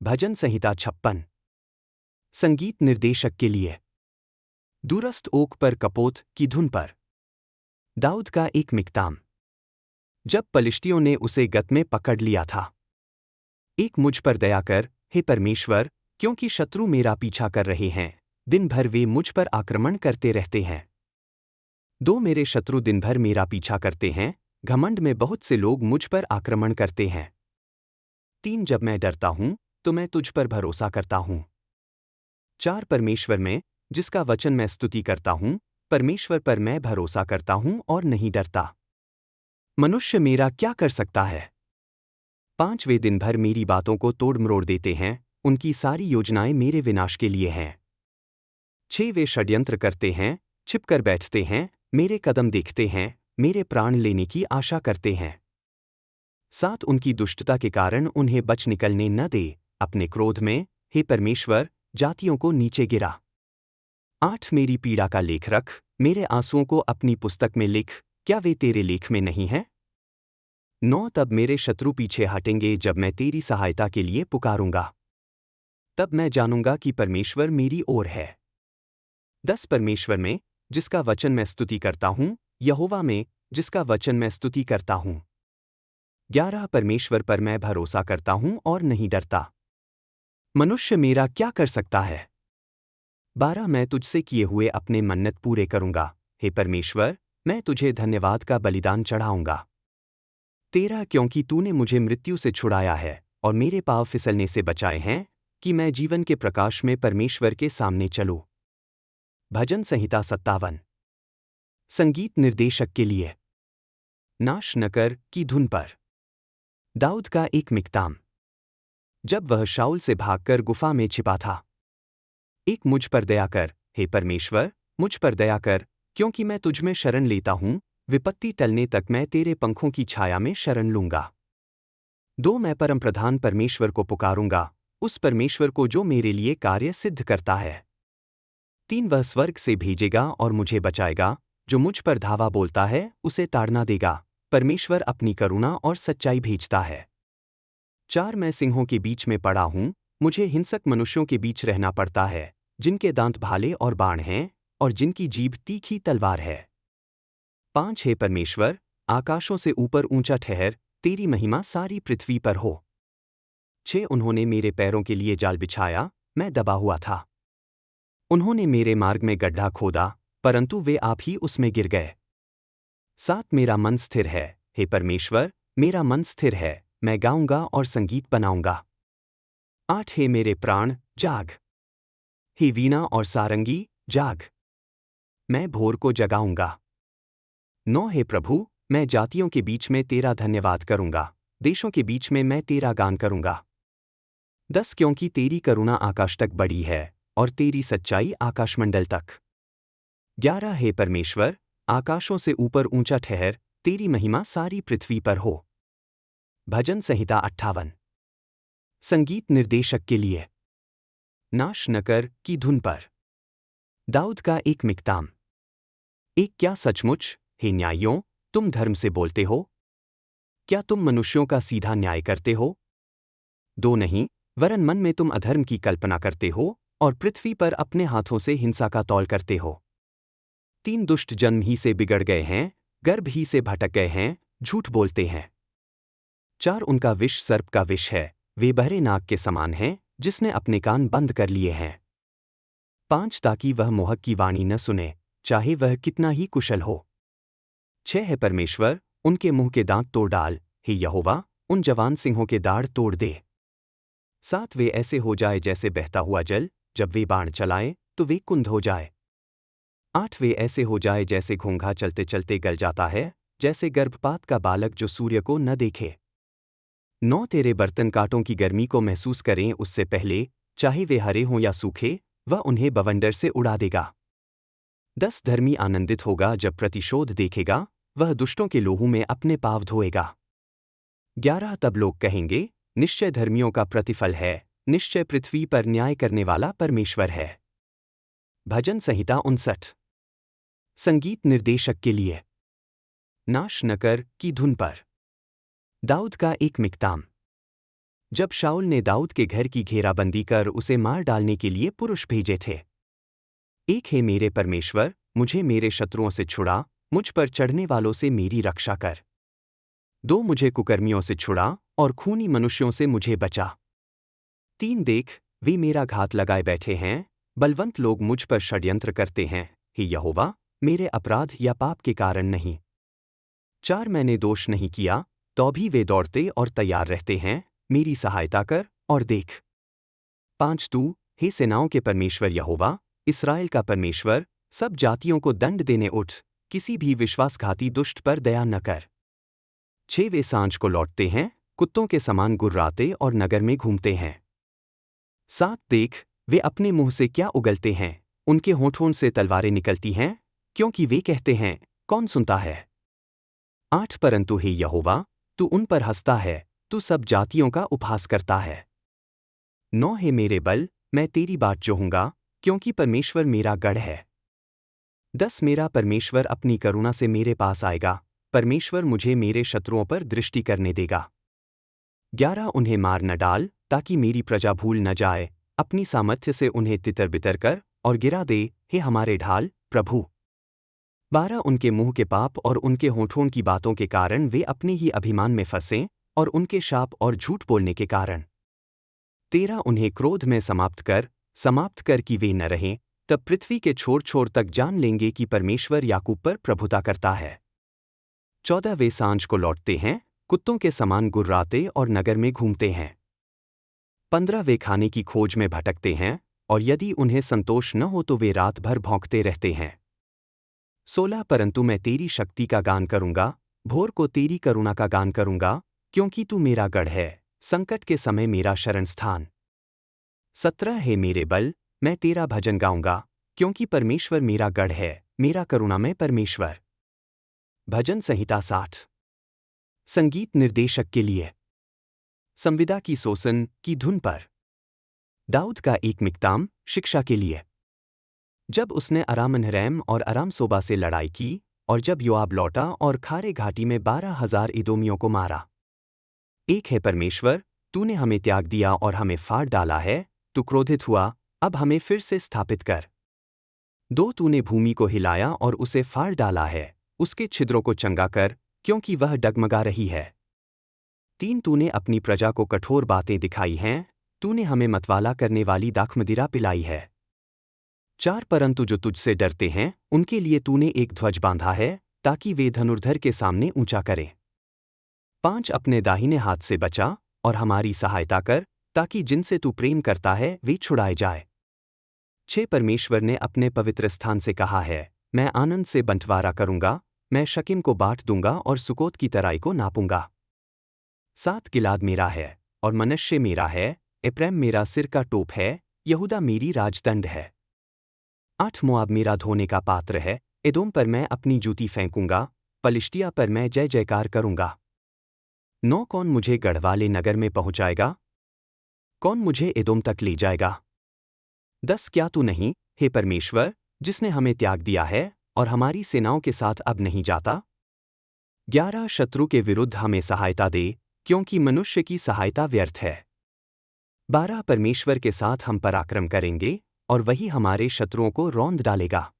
भजन संहिता 56। संगीत निर्देशक के लिए। दूरस्थ ओक पर कपोत की धुन पर। दाऊद का एक मिक्ताम। जब पलिश्तियों ने उसे गत में पकड़ लिया था। एक मुझ पर दया कर, हे परमेश्वर, क्योंकि शत्रु मेरा पीछा कर रहे हैं, दिन भर वे मुझ पर आक्रमण करते रहते हैं। दो मेरे शत्रु दिन भर मेरा पीछा करते हैं, घमंड में बहुत से लोग मुझ पर आक्रमण करते हैं। 3 जब मैं डरता हूं, तो मैं तुझ पर भरोसा करता हूं। 4 परमेश्वर में, जिसका वचन मैं स्तुति करता हूं, परमेश्वर पर मैं भरोसा करता हूं और नहीं डरता। मनुष्य मेरा क्या कर सकता है? 5 वे दिन भर मेरी बातों को तोड़ मरोड़ देते हैं, उनकी सारी योजनाएं मेरे विनाश के लिए हैं। 6 वे षड्यंत्र करते हैं, छिपकर बैठते हैं, मेरे कदम देखते हैं, मेरे प्राण लेने की आशा करते हैं। 7 उनकी दुष्टता के कारण उन्हें बच निकलने न दे, अपने क्रोध में, हे परमेश्वर, जातियों को नीचे गिरा। 8 मेरी पीड़ा का लेख रख, मेरे आंसुओं को अपनी पुस्तक में लिख, क्या वे तेरे लेख में नहीं हैं? 9 तब मेरे शत्रु पीछे हटेंगे जब मैं तेरी सहायता के लिए पुकारूंगा। तब मैं जानूंगा कि परमेश्वर मेरी ओर है। 10 परमेश्वर में, जिसका वचन मैं स्तुति करता हूं, यहोवा में, जिसका वचन मैं स्तुति करता हूं। 11 परमेश्वर पर मैं भरोसा करता हूं और नहीं डरता। मनुष्य मेरा क्या कर सकता है? 12 मैं तुझसे किए हुए अपने मन्नत पूरे करूंगा, हे परमेश्वर, मैं तुझे धन्यवाद का बलिदान चढ़ाऊंगा। 13 क्योंकि तूने मुझे मृत्यु से छुड़ाया है और मेरे पाँव फिसलने से बचाए हैं, कि मैं जीवन के प्रकाश में परमेश्वर के सामने चलूं। भजन संहिता 57। संगीत निर्देशक के लिए। नाश न कर की धुन पर। दाऊद का एक मिक्ताम। जब वह शाऊल से भागकर गुफा में छिपा था। एक मुझ पर दया कर, हे परमेश्वर, मुझ पर दया कर, क्योंकि मैं तुझ में शरण लेता हूं, विपत्ति टलने तक मैं तेरे पंखों की छाया में शरण लूंगा। 2 मैं परमप्रधान परमेश्वर को पुकारूंगा, उस परमेश्वर को जो मेरे लिए कार्य सिद्ध करता है। 3 वह स्वर्ग से भेजेगा और मुझे बचाएगा, जो मुझ पर धावा बोलता है उसे ताड़ना देगा, परमेश्वर अपनी करुणा और सच्चाई भेजता है। 4 मैं सिंहों के बीच में पड़ा हूं, मुझे हिंसक मनुष्यों के बीच रहना पड़ता है, जिनके दांत भाले और बाण हैं, और जिनकी जीभ तीखी तलवार है। 5 हे परमेश्वर, आकाशों से ऊपर ऊंचा ठहर, तेरी महिमा सारी पृथ्वी पर हो। 6 उन्होंने मेरे पैरों के लिए जाल बिछाया, मैं दबा हुआ था। उन्होंने मेरे मार्ग में गड्ढा खोदा, परंतु वे आप ही उसमें गिर गए। 7 मेरा मन स्थिर है, हे परमेश्वर, मेरा मन स्थिर है, मैं गाऊंगा और संगीत बनाऊंगा। 8 हे मेरे प्राण, जाग। हे वीणा और सारंगी, जाग। मैं भोर को जगाऊंगा। 9 हे प्रभु, मैं जातियों के बीच में तेरा धन्यवाद करूंगा, देशों के बीच में मैं तेरा गान करूंगा। 10 क्योंकि तेरी करुणा आकाश तक बढ़ी है और तेरी सच्चाई आकाशमंडल तक। 11 हे परमेश्वर, आकाशों से ऊपर ऊंचा ठहर, तेरी महिमा सारी पृथ्वी पर हो। भजन संहिता 58। संगीत निर्देशक के लिए। नाश न कर की धुन पर। दाऊद का एक मिक्ताम। एक क्या सचमुच, हे न्यायियों, तुम धर्म से बोलते हो? क्या तुम मनुष्यों का सीधा न्याय करते हो? 2 नहीं, वरन मन में तुम अधर्म की कल्पना करते हो और पृथ्वी पर अपने हाथों से हिंसा का तौल करते हो। 3 दुष्ट जन्म ही से बिगड़ गए हैं, गर्भ ही से भटक गए हैं, झूठ बोलते हैं। 4 उनका विष सर्प का विष है, वे बहरे नाग के समान हैं, जिसने अपने कान बंद कर लिए हैं। 5 ताकि वह मोहक की वाणी न सुने, चाहे वह कितना ही कुशल हो। 6 है परमेश्वर, उनके मुंह के दांत तोड़ डाल, हे यहोवा, उन जवान सिंहों के दाढ़ तोड़ दे। 7 वे ऐसे हो जाए जैसे बहता हुआ जल, जब वे बाण चलाए तो वे कुंद हो जाए। 8 वे ऐसे हो जाए जैसे घोंघा चलते चलते गल जाता है, जैसे गर्भपात का बालक जो सूर्य को न देखे। 9 तेरे बर्तन कांटों की गर्मी को महसूस करें उससे पहले, चाहे वे हरे हों या सूखे, वह उन्हें बवंडर से उड़ा देगा। 10 धर्मी आनंदित होगा जब प्रतिशोध देखेगा, वह दुष्टों के लोहू में अपने पाँव धोएगा। 11 तब लोग कहेंगे, निश्चय धर्मियों का प्रतिफल है, निश्चय पृथ्वी पर न्याय करने वाला परमेश्वर है। भजन संहिता 59। संगीत निर्देशक के लिए। नाश न कर की धुन पर। दाऊद का एक मिक्ताम। जब शाऊल ने दाऊद के घर की घेराबंदी कर उसे मार डालने के लिए पुरुष भेजे थे। एक है मेरे परमेश्वर, मुझे मेरे शत्रुओं से छुड़ा, मुझ पर चढ़ने वालों से मेरी रक्षा कर। दो, मुझे कुकर्मियों से छुड़ा और खूनी मनुष्यों से मुझे बचा। तीन, देख वे मेरा घात लगाए बैठे हैं, बलवंत लोग मुझ पर षड्यंत्र करते हैं, हे यहोवा, मेरे अपराध या पाप के कारण नहीं। चार, मैंने दोष नहीं किया, तो भी वे दौड़ते और तैयार रहते हैं, मेरी सहायता कर और देख। पांच, तू, हे सेनाओं के परमेश्वर यहोवा, इस्राएल का परमेश्वर, सब जातियों को दंड देने उठ, किसी भी विश्वासघाती दुष्ट पर दया न कर। छह, वे सांझ को लौटते हैं, कुत्तों के समान गुर्राते और नगर में घूमते हैं। सात, देख वे अपने मुंह से क्या उगलते हैं, उनके होठों से तलवारें निकलती हैं, क्योंकि वे कहते हैं, कौन सुनता है। आठ, परंतु हे यहोवा, तू उन पर हंसता है, तू सब जातियों का उपहास करता है। नौ, हे मेरे बल, मैं तेरी बाट जोहूंगा, क्योंकि परमेश्वर मेरा गढ़ है। 10, मेरा परमेश्वर अपनी करुणा से मेरे पास आएगा, परमेश्वर मुझे मेरे शत्रुओं पर दृष्टि करने देगा। 11, उन्हें मार न डाल, ताकि मेरी प्रजा भूल न जाए, अपनी सामर्थ्य से उन्हें तितर बितर कर और गिरा दे, हे हमारे ढाल प्रभु। 12, उनके मुंह के पाप और उनके होठों की बातों के कारण वे अपने ही अभिमान में फंसें, और उनके शाप और झूठ बोलने के कारण। 13, उन्हें क्रोध में समाप्त कर कि वे न रहें, तब पृथ्वी के छोर छोर तक जान लेंगे कि परमेश्वर याकूब पर प्रभुता करता है। 14, वे सांझ को लौटते हैं, कुत्तों के समान गुर्राते और नगर में घूमते हैं। 15, वे खाने की खोज में भटकते हैं, और यदि उन्हें संतोष न हो तो वे रात भर भौंकते रहते हैं। 16, परंतु मैं तेरी शक्ति का गान करूंगा, भोर को तेरी करुणा का गान करूंगा, क्योंकि तू मेरा गढ़ है, संकट के समय मेरा शरण स्थान। 17, हे मेरे बल, मैं तेरा भजन गाऊंगा, क्योंकि परमेश्वर मेरा गढ़ है, मेरा करुणामय परमेश्वर। भजन संहिता 60। संगीत निर्देशक के लिए संविदा की सोसन की धुन पर। दाऊद का एक मिक्ताम शिक्षा के लिए। जब उसने अराम-नहरैम और अराम सोबा से लड़ाई की, और जब योआब लौटा और खारे घाटी में 12,000 इदोमियों को मारा। एक है परमेश्वर, तूने हमें त्याग दिया और हमें फाड़ डाला है, तू क्रोधित हुआ, अब हमें फिर से स्थापित कर। दो, तूने भूमि को हिलाया और उसे फाड़ डाला है, उसके छिद्रों को चंगा कर, क्योंकि वह डगमगा रही है। तीन, तूने अपनी प्रजा को कठोर बातें दिखाई हैं, तूने हमें मतवाला करने वाली दाखमदिरा पिलाई है। चार, परंतु जो तुझसे डरते हैं, उनके लिए तूने एक ध्वज बांधा है, ताकि वे धनुर्धर के सामने ऊंचा करें। पांच, अपने दाहिने हाथ से बचा और हमारी सहायता कर, ताकि जिनसे तू प्रेम करता है वे छुड़ाए जाए। छह, परमेश्वर ने अपने पवित्र स्थान से कहा है, मैं आनंद से बंटवारा करूंगा, मैं शकीम को बांट दूंगा और सुकोत की तराई को नापूंगा। सात, गिलाद मेरा है और मनश्शे मेरा है, एप्रैम मेरा सिर का टोप है, यहूदा मेरी राजदंड है। आठ, मोआब मेरा धोने का पात्र है, एदोम पर मैं अपनी जूती फेंकूंगा, पलिश्तिया पर मैं जय जयकार करूंगा। 9, कौन मुझे गढ़वाले नगर में पहुंचाएगा? कौन मुझे एदोम तक ले जाएगा? 10, क्या तू नहीं, हे परमेश्वर, जिसने हमें त्याग दिया है और हमारी सेनाओं के साथ अब नहीं जाता? 11, शत्रु के विरुद्ध हमें सहायता दे, क्योंकि मनुष्य की सहायता व्यर्थ है। 12, परमेश्वर के साथ हम पराक्रम करेंगे, और वही हमारे शत्रुओं को रौंद डालेगा।